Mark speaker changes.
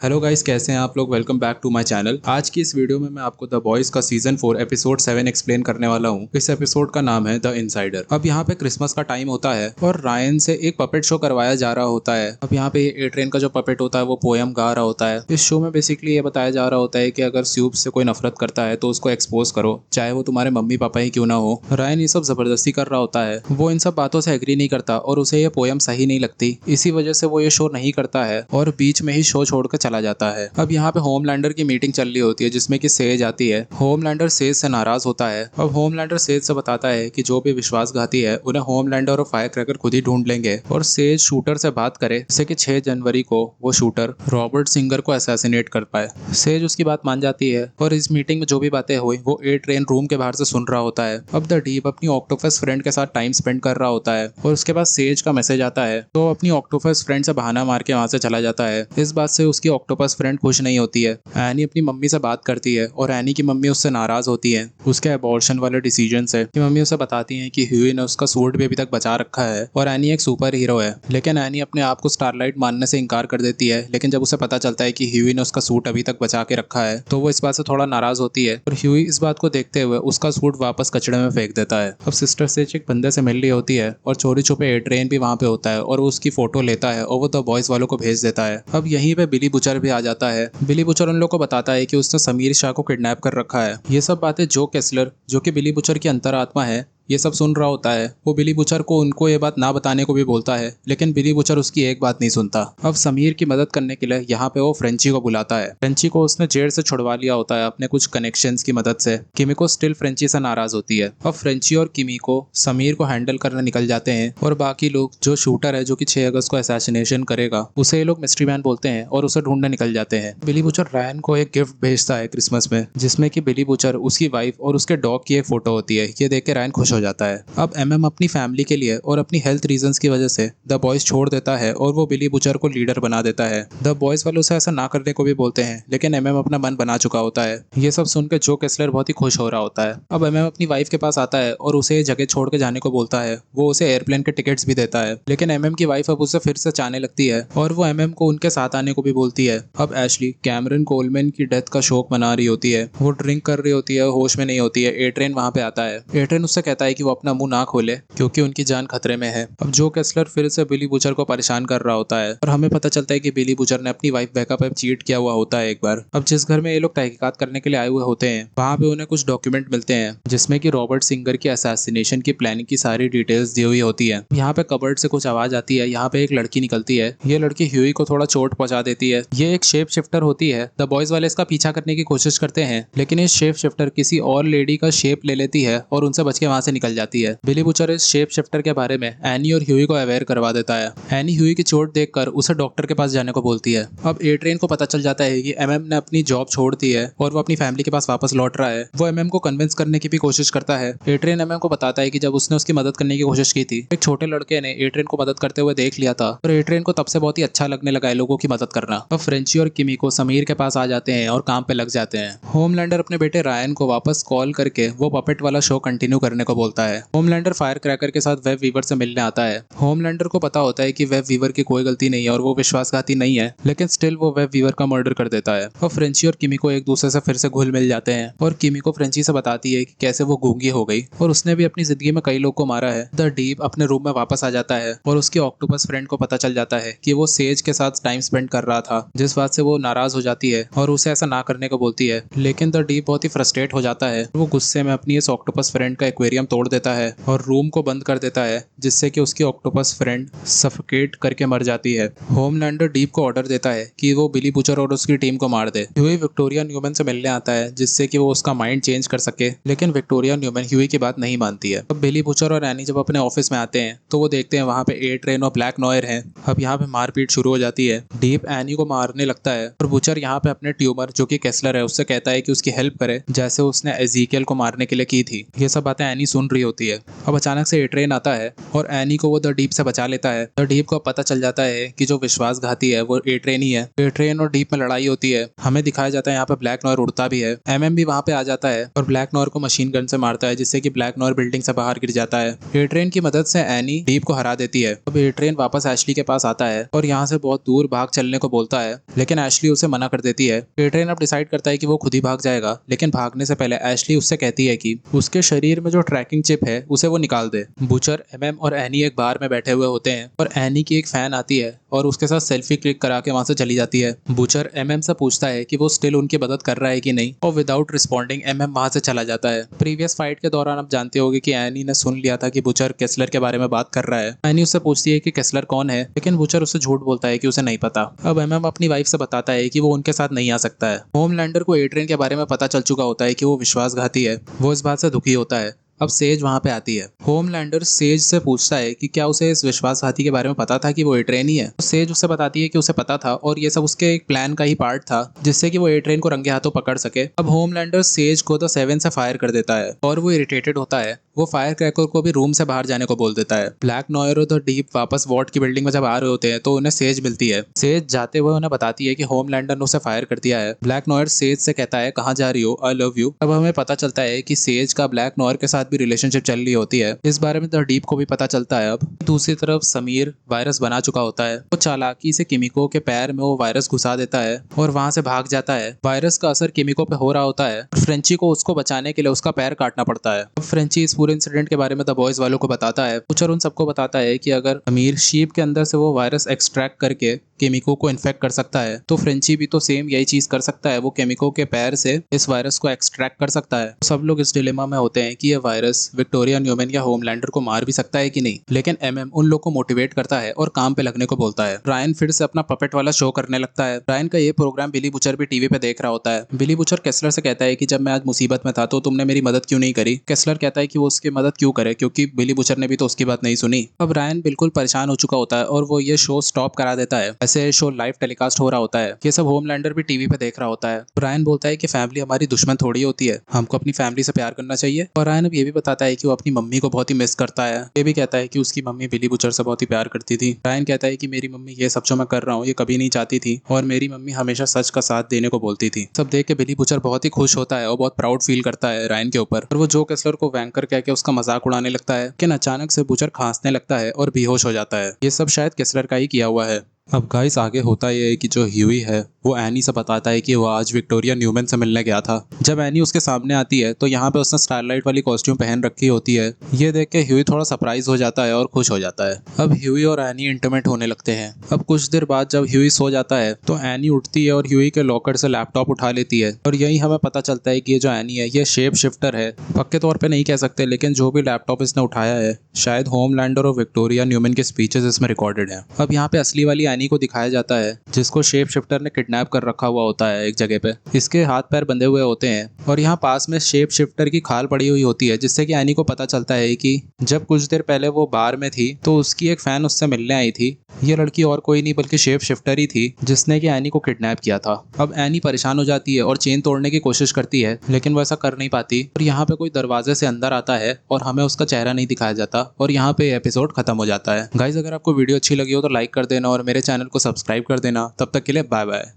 Speaker 1: Hello guys, कैसे हैं आप लोग। Welcome back to my channel. आज की इस वीडियो में मैं आपको द बॉयज का सीजन 4 एपिसोड 7 एक्सप्लेन करने वाला हूं। इस एपिसोड का नाम है द इनसाइडर। अब यहाँ पे क्रिसमस का टाइम होता है और रायन से एक पपेट शो करवाया जा रहा होता है। अब यहाँ पे ए ट्रेन का जो पपेट होता है वो पोयम गा रहा होता है। इस शो में बेसिकली ये बताया जा रहा होता है कि अगर स्यूप से कोई नफरत करता है तो उसको एक्सपोज करो, चाहे वो तुम्हारे मम्मी पापा ही क्यों ना हो। रायन ये सब जबरदस्ती कर रहा होता है। वो इन सब बातों से एग्री नहीं करता और उसे ये पोयम सही नहीं लगती। इसी वजह से वो ये शो नहीं करता है और बीच में ही शो छोड़कर चला जाता है। अब यहाँ पे होमलैंडर की मीटिंग चल रही होती है जिसमें कि सेज आती है। होमलैंडर सेज से नाराज होता है। अब होमलैंडर सेज से बताता है कि जो भी विश्वासघाती है उन्हें होमलैंडर और फायर क्रैकर खुद ही ढूंढ लेंगे और सेज शूटर से बात करे जैसे कि 6 जनवरी को वो शूटर रॉबर्ट सिंगर को असैसिनेट कर पाए। सेज उसकी बात मान जाती है और इस मीटिंग में जो भी बातें हुई वो ए ट्रेन रूम के बाहर से सुन रहा होता है। अब द डीप अपनी ऑक्टोपस फ्रेंड के साथ टाइम स्पेंड कर रहा होता है और उसके बाद सेज का मैसेज आता है तो अपनी ऑक्टोपस फ्रेंड से बहाना मार के वहां से चला जाता है। इस बात से उसकी ऑक्टोपस फ्रेंड खुश नहीं होती है। एनी अपनी मम्मी से बात करती है और एनी की मम्मी उससे नाराज होती है उसके अबॉर्शन वाले डिसीजन से। कि मम्मी उसे बताती है कि ह्यूई ने उसका सूट भी अभी तक बचा रखा है और एनी एक सुपर हीरो है। लेकिन एनी अपने आप को स्टारलाइट मानने से इनकार कर देती है। लेकिन जब उसे पता चलता है कि ह्यूई ने उसका सूट अभी तक बचा के रखा है तो वो इस बात से थोड़ा नाराज होती है और ह्यूई इस बात को देखते हुए उसका सूट वापस कचड़े में फेंक देता है। अब सिस्टर सेज एक बंदे से मिल रही होती है और चोरी छुपे ए ट्रेन भी वहां पे होता है और वो उसकी फोटो लेता है और वो द बॉयज वालों को भेज देता है। अब यहीं पे बिली बुचर भी आ जाता है। बिली बुचर उन लोग को बताता है कि उसने समीर शाह को किडनैप कर रखा है। ये सब बातें जो केस्लर, जो कि बिली बुचर की अंतरात्मा है, ये सब सुन रहा होता है। वो बिली बुचर को उनको ये बात ना बताने को भी बोलता है लेकिन बिली बुचर उसकी एक बात नहीं सुनता। अब समीर की मदद करने के लिए यहाँ पे वो फ्रेंची को बुलाता है। फ्रेंची को उसने जेल से छुड़वा लिया होता है अपने कुछ कनेक्शंस की मदद से। किमिको स्टिल फ्रेंची से नाराज होती है। अब फ्रेंची और किमिको समीर को हैंडल करने निकल जाते हैं और बाकी लोग, जो शूटर है जो कि 6 अगस्त को असैसिनेशन करेगा, उसे ये लोग मिस्ट्री मैन बोलते हैं और उसे ढूंढने निकल जाते हैं। बिली बुचर रायन को एक गिफ्ट भेजता है क्रिसमस में जिसमें कि बिली बुचर, उसकी वाइफ और उसके डॉग की एक फोटो होती है। ये देख के रायन खुश हो जाता है। अब एमएम अपनी फैमिली के लिए और अपनी हेल्थ रीजंस की वजह से द बॉयज छोड़ देता है और वो बिली बुचर को लीडर बना देता है। द बॉयज वाले उसे ऐसा ना करने को भी बोलते हैं लेकिन एमएम अपना मन बना चुका होता है। ये सब सुनकर जो केस्लर बहुत ही खुश हो रहा होता है। अब एमएम अपनी वाइफ के पास आता है और उसे जगह छोड़ के जाने को बोलता है। वो उसे एयरप्लेन के टिकट्स भी देता है लेकिन एमएम की वाइफ अब उसे फिर से चाहने लगती है और वो एमएम को उनके साथ आने को भी बोलती है। अब एशली कैमरन कोलमैन की डेथ का शोक मना रही होती है। वो ड्रिंक कर रही होती है, होश में नहीं होती है। ए ट्रेन वहां पे आता है। ए ट्रेन उससे कहता है कि वो अपना मुंह ना खोले क्योंकि उनकी जान खतरे में है। अब जो केस्लर फिर से बिली बुचर को परेशान कर रहा होता है और हमें पता चलता है कि बिली बुचर ने अपनी वाइफ बेका पे चीट किया हुआ होता है एक बार। अब जिस घर में ये लोग तहकीकात करने के लिए आए हुए होते हैं वहां पे उन्हें कुछ डॉक्यूमेंट मिलते हैं जिसमें कि रॉबर्ट सिंगर की असैसिनेशन की प्लानिंग की सारी डिटेल्स दी हुई होती है। यहाँ पे कबर्ड से कुछ आवाज आती है। यहाँ पे एक लड़की निकलती है। ये लड़की ह्यूई को थोड़ा चोट पहुंचा देती है। ये एक शेप शिफ्टर होती है। द बॉयज वाले इसका पीछा करने की कोशिश करते हैं लेकिन ये शेप शिफ्टर किसी और लेडी का शेप ले लेती है और उनसे बच के वहां से निकल जाती है। बिली बुचर इस शेप शिफ्टर के बारे में एनी और ह्यूई को अवेयर करवा देता है। एनी ह्यूई की चोट देखकर उसे डॉक्टर के पास जाने को बोलती है। अब ए ट्रेन को पता चल जाता है कि एमएम ने अपनी जॉब छोड़ दी है और वो अपनी फैमिली के पास वापस लौट रहा है। वो एमएम को कन्विंस करने की भी कोशिश करता है। ए ट्रेन एमएम को बताता है कि जब उसने उसकी मदद करने की कोशिश की थी एक छोटे लड़के ने ए ट्रेन को मदद करते हुए देख लिया था और ए ट्रेन को तब से बहुत ही अच्छा लगने लगा है लोगों की मदद करना। अब फ्रेंची और किमिको समीर के पास आ जाते हैं और काम पे लग जाते हैं। होमलैंडर अपने बेटे रायन को वापस कॉल करके वो पपेट वाला शो कंटिन्यू करने को बोलता है। होमलैंडर फायर क्रैकर के साथ वेब वीवर से मिलने आता है। होमलैंडर को पता होता है कि वेब वीवर की कोई गलती नहीं है और वो विश्वासघाती नहीं है लेकिन स्टिल वो वेब वीवर का मर्डर कर देता है। और फ्रेंची और किमिको एक दूसरे से फिर से घुल मिल जाते हैं और किमिको फ्रेंची से बताती है कि कैसे वो गूंगी हो गई और उसने भी अपनी जिंदगी में कई लोग को मारा है। द डीप अपने रूम में वापस आ जाता है और उसकी ऑक्टोपस फ्रेंड को पता चल जाता है कि वो सेज के साथ टाइम स्पेंड कर रहा था, जिस बात से वो नाराज हो जाती है और उसे ऐसा ना करने को बोलती है। लेकिन द डीप बहुत ही फ्रस्ट्रेट हो जाता है। वो गुस्से में अपनी इस ऑक्टोपस फ्रेंड का एक्वेरियम तोड़ देता है और रूम को बंद कर देता है जिससे कि उसकी ऑक्टोपस फ्रेंड सफोकेट करके मर जाती है। होमलैंडर डीप को ऑर्डर देता है कि वो बिली बुचर और उसकी टीम को मार दे। ह्यूई विक्टोरिया न्यूमैन से मिलने आता है जिससे कि वो उसका माइंड चेंज कर सके लेकिन विक्टोरिया न्यूमैन ह्यूई की बात नहीं मानती है। अब बिली बुचर और एनी जब अपने ऑफिस में आते हैं तो वो देखते हैं वहां पे ए ट्रेन और ब्लैक नॉयर हैं। अब यहाँ पे मारपीट शुरू हो जाती है। डीप एनी को मारने लगता है और बुचर यहाँ पे अपने ट्यूमर, जो कि केस्लर है, उससे कहता है कि उसकी हेल्प करे जैसे उसने एजीकियल को मारने के लिए की थी। ये सब बातें एनी सुन सुन रही होती है। अब अचानक से ए ट्रेन आता है और एनी को वो द डीप से बचा लेता है। द डीप को पता चल जाता है कि जो विश्वासघाती है वो ए ट्रेन ही है। ए ट्रेन और डीप में लड़ाई होती है। हमें दिखाया जाता है यहाँ पे ब्लैक नॉयर उड़ता भी है। एमएम भी वहाँ पे आ जाता है और ब्लैक नॉयर को मशीन गन से मारता है, जिससे कि ब्लैक नॉयर बिल्डिंग से बाहर गिर जाता है। ए ट्रेन की मदद से एनी डीप को हरा देती है। अब ए ट्रेन वापस एशली के पास आता है और यहाँ से बहुत दूर भाग चलने को बोलता है, लेकिन एशली उसे मना कर देती है। ए ट्रेन अब डिसाइड करता है कि वो खुद ही भाग जाएगा, लेकिन भागने से पहले एशली उससे कहती है कि उसके शरीर में जो ट्रैकिंग चिप है उसे वो निकाल दे। बुचर, एमएम और एनी एक बार में बैठे हुए होते हैं और एनी की एक फैन आती है और उसके साथ सेल्फी क्लिक करा के वहां से चली जाती है। बुचर एमएम से पूछता है कि वो स्टिल उनकी मदद कर रहा है कि नहीं, और विदाउट रिस्पॉन्डिंग एमएम वहां से चला जाता है। प्रीवियस फाइट के दौरान आप जानते होंगे कि एनी ने सुन लिया था कि बुचर केस्लर के बारे में बात कर रहा है। एनी उससे पूछती है कि केस्लर कौन है, लेकिन बुचर उससे झूठ बोलता है कि उसे नहीं पता। अब एमएम अपनी वाइफ से बताता है कि वो उनके साथ नहीं आ सकता है। होमलैंडर को ए ट्रेन के बारे में पता चल चुका होता है कि वो विश्वासघाती है। वो इस बात से दुखी होता है। अब सेज वहां पे आती है। होमलैंडर सेज से पूछता है कि क्या उसे इस विश्वासघाती के बारे में पता था कि वो ए ट्रेन ही है। तो सेज उससे बताती है कि उसे पता था और ये सब उसके एक प्लान का ही पार्ट था, जिससे कि वो ए ट्रेन को रंगे हाथों पकड़ सके। अब होमलैंडर सेज को द सेवन से फायर कर देता है और वो इरिटेटेड होता है। वो फायर क्रैकर को भी रूम से बाहर जाने को बोल देता है। ब्लैक नॉयर और द डीप वापस वॉट की बिल्डिंग में जब आ रहे होते हैं तो उन्हें सेज मिलती है। सेज जाते हुए उन्हें बताती है कि होमलैंडर ने उसे फायर कर दिया है। ब्लैक नॉयर सेज से कहता है कहाँ जा रही हो, आई लव यू। अब हमें पता चलता है कि सेज का ब्लैक नॉयर के साथ भी रिलेशनशिप चल रही होती है। इस बारे में द डीप को भी पता चलता है। अब दूसरी तरफ समीर वायरस बना चुका होता है। वो चालाकी से किमिको के पैर में वो वायरस घुसा देता है और वहां से भाग जाता है। वायरस का असर किमिको पे हो रहा होता है और फ्रेंची को उसको बचाने के लिए उसका पैर काटना पड़ता है। अब फ्रेंची इस पूरे इंसिडेंट के बारे में द बॉयज वालों को बताता है। बुचर उन सबको बताता है कि अगर अमीर शीप के अंदर से वो वायरस एक्सट्रैक्ट करके केमिको को इन्फेक्ट कर सकता है तो फ्रेंची भी तो सेम यही चीज कर सकता है। वो केमिको के पैर से इस वायरस को एक्सट्रैक्ट कर सकता है। सब लोग इस डिलेमा में होते हैं कि ये वायरस विक्टोरिया न्यूमैन या होमलैंडर को मार भी सकता है कि नहीं, लेकिन एमएम उन लोग को मोटिवेट करता है और काम पे लगने को बोलता है। रायन फिर से अपना पपेट वाला शो करने लगता है। रायन का ये प्रोग्राम बिली बुचर भी टीवी पे देख रहा होता है। बिली बुचर केस्लर से कहता है कि जब मैं आज मुसीबत में था तो तुमने मेरी मदद क्यों नहीं करी। केस्लर कहता है कि वो उसकी मदद क्यों करे, क्योंकि बिली बुचर ने भी तो उसकी बात नहीं सुनी। अब रायन बिल्कुल परेशान हो चुका होता है और वो ये शो स्टॉप करा देता है। ऐसे शो लाइव टेलीकास्ट हो रहा होता है। ये सब होमलैंडर भी टीवी पे देख रहा होता है। रायन बोलता है कि फैमिली हमारी दुश्मन थोड़ी होती है, हमको अपनी फैमिली से प्यार करना चाहिए। और रायन अब ये भी बताता है कि वो अपनी मम्मी को बहुत ही मिस करता है। ये भी कहता है कि उसकी मम्मी बिली बुचर से बहुत ही प्यार करती थी। रायन कहता है कि मेरी मम्मी ये सब जो मैं कर रहा हूँ ये कभी नहीं चाहती थी और मेरी मम्मी हमेशा सच का साथ देने को बोलती थी। सब देख के बिली बुचर बहुत ही खुश होता है और बहुत प्राउड फील करता है रायन के ऊपर। और वो जो केस्लर को वैंकर कह के उसका मजाक उड़ाने लगता है, लेकिन अचानक से बुचर खांसने लगता है और बेहोश हो जाता है। ये सब शायद केस्लर का ही किया हुआ है। अब गाइस आगे होता ये है कि जो ह्यूई है वो एनी से बताता है कि वो आज विक्टोरिया न्यूमैन से मिलने गया था। जब एनी उसके सामने आती है तो यहाँ पे उसने स्टारलाइट वाली कॉस्ट्यूम पहन रखी होती है। ये देख के ह्यूई थोड़ा सरप्राइज हो जाता है और खुश हो जाता है। अब ह्यूई और एनी इंटीमेट होने लगते हैं। अब कुछ देर बाद जब ह्यूई सो जाता है तो एनी उठती है और ह्यूई के लॉकर से लैपटॉप उठा लेती है और यही हमें पता चलता है कि ये जो एनी है ये शेप शिफ्टर है। पक्के तौर पर नहीं कह सकते, लेकिन जो भी लैपटॉप इसने उठाया है शायद होमलैंडर और विक्टोरिया न्यूमैन के स्पीचेस इसमें रिकॉर्डेड हैं। अब यहाँ पे असली वाली एनी को दिखाया जाता है जिसको शेप शिफ्टर ने किडनैप कर रखा हुआ होता है एक जगह पे। इसके हाथ पैर बंधे हुए होते हैं और यहाँ पास में शेप शिफ्टर की खाल पड़ी हुई होती है, जिससे कि एनी को पता चलता है कि जब कुछ देर पहले वो बार में थी तो उसकी एक फैन उससे मिलने आई थी। ये लड़की और कोई नहीं बल्कि शेप शिफ्टर ही थी जिसने कि एनी को किडनैप किया था। अब एनी परेशान हो जाती है और चेन तोड़ने की कोशिश करती है, लेकिन वो ऐसा कर नहीं पाती। और यहाँ पे कोई दरवाजे से अंदर आता है और हमें उसका चेहरा नहीं दिखाया जाता और यहाँ पे एपिसोड खत्म हो जाता है। गाइज अगर आपको वीडियो अच्छी लगी हो तो लाइक कर देना और मेरे चैनल को सब्सक्राइब कर देना। तब तक के लिए बाय बाय।